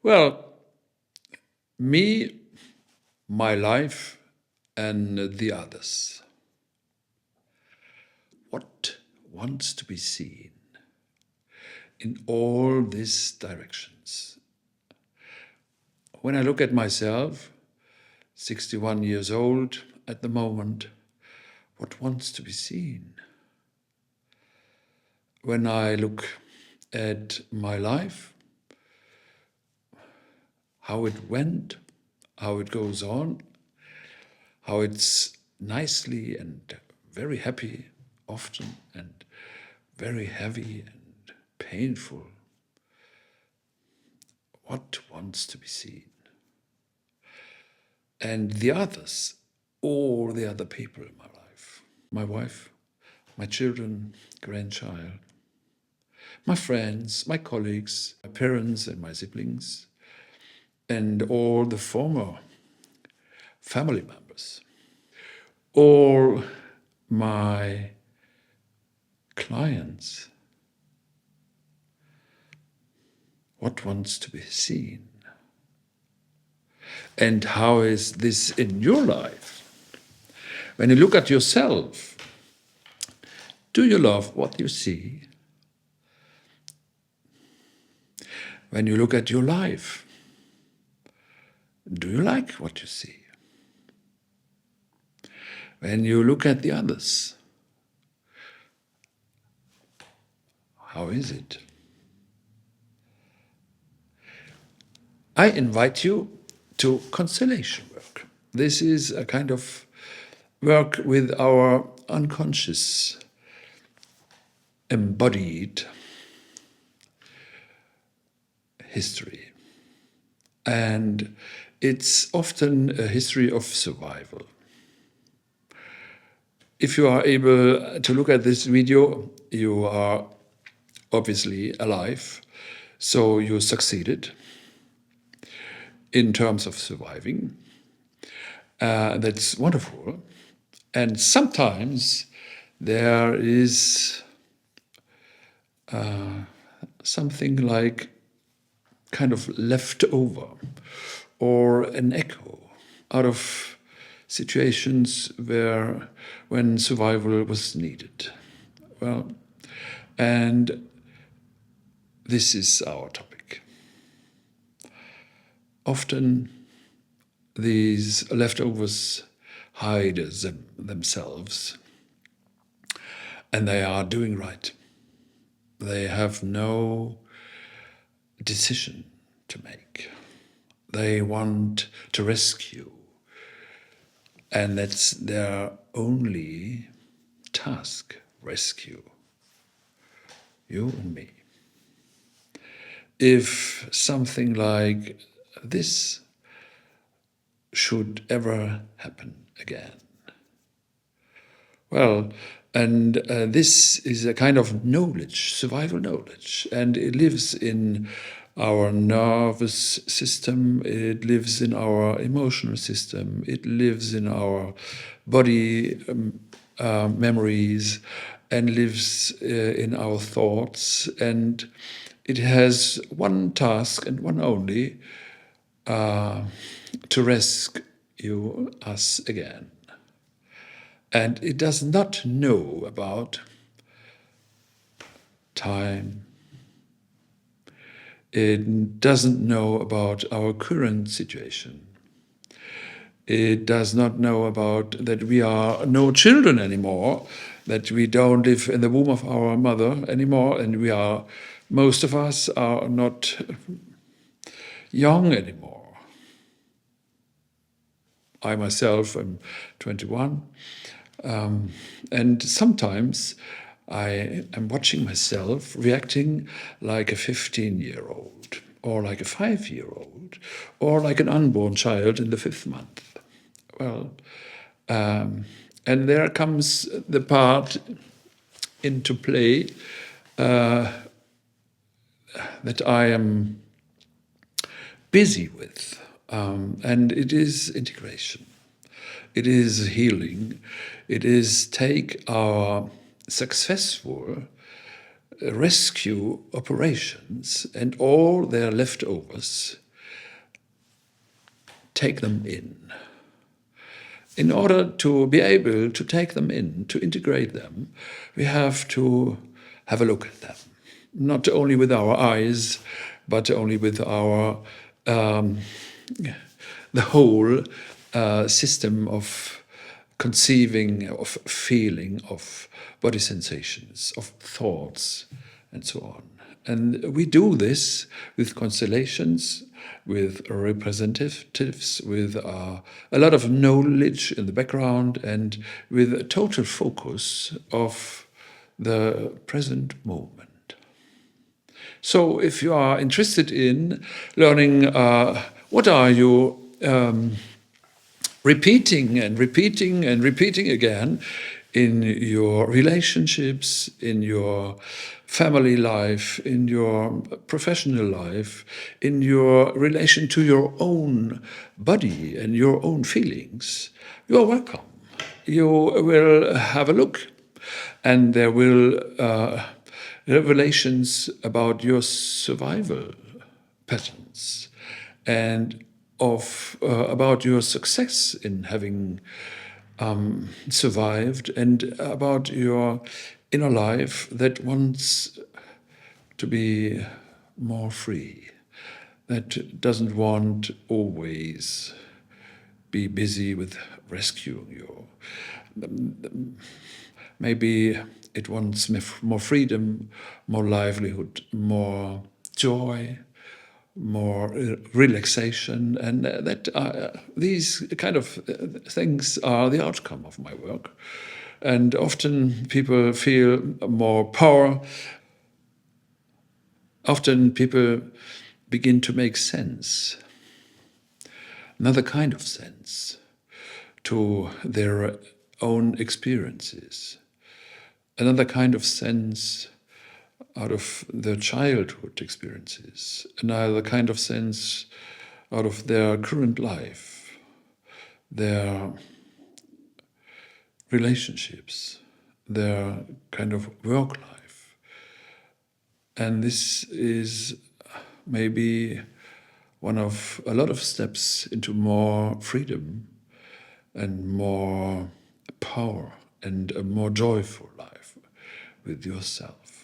Well, me, my life, and the others. What wants to be seen in all these directions? When I look at myself, 61 years old at the moment, what wants to be seen? When I look at my life, how it went, how it goes on, how it's nicely and very happy often and very heavy and painful. What wants to be seen? And the others, all the other people in my life, my wife, my children, grandchild, my friends, my colleagues, my parents and my siblings, and all the former family members, all my clients. What wants to be seen? And how is this in your life? When you look at yourself, do you love what you see? When you look at your life, do you like what you see? When you look at the others, how is it? I invite you to constellation work. This is a kind of work with our unconscious, embodied history. And it's often a history of survival. If you are able to look at this video, you are obviously alive, so you succeeded in terms of surviving. That's wonderful. And sometimes there is something like kind of left over or an echo out of situations when survival was needed. Well, and this is our topic. Often these leftovers hide themselves, and they are doing right. They have no decision to make. They want to rescue, and that's their only task, rescue you and me. If something like this should ever happen again. Well, and this is a kind of knowledge, survival knowledge, and it lives in our nervous system, it lives in our emotional system, it lives in our body memories, and lives in our thoughts, and it has one task and one only, to rescue us again. And it does not know about time. It doesn't know about our current situation. It does not know about that we are no children anymore, that we don't live in the womb of our mother anymore, and most of us are not young anymore. I myself am 21, and sometimes I am watching myself reacting like a 15-year-old, or like a 5-year-old, or like an unborn child in the 5th month. Well, and there comes the part into play that I am busy with, and it is integration. It is healing. It is take our successful rescue operations and all their leftovers take them in. In order to be able to take them in, to integrate them, we have to have a look at them. Not only with our eyes, but only with our the whole system of conceiving, of feeling, of body sensations, of thoughts, and so on. And we do this with constellations, with representatives, with a lot of knowledge in the background, and with a total focus of the present moment. So if you are interested in learning what are you repeating and repeating and repeating again in your relationships, in your family life, in your professional life, in your relation to your own body and your own feelings, you are welcome. You will have a look, and there will revelations about your survival patterns and about your success in having survived, and about your inner life that wants to be more free, that doesn't want always be busy with rescuing you. Maybe it wants more freedom, more livelihood, more joy, more relaxation, and these kind of things are the outcome of my work. And often people feel more power. Often people begin to make sense, another kind of sense, to their own experiences, another kind of sense out of their childhood experiences, another kind of sense out of their current life, their relationships, their kind of work life. And this is maybe one of a lot of steps into more freedom and more power and a more joyful life with yourself.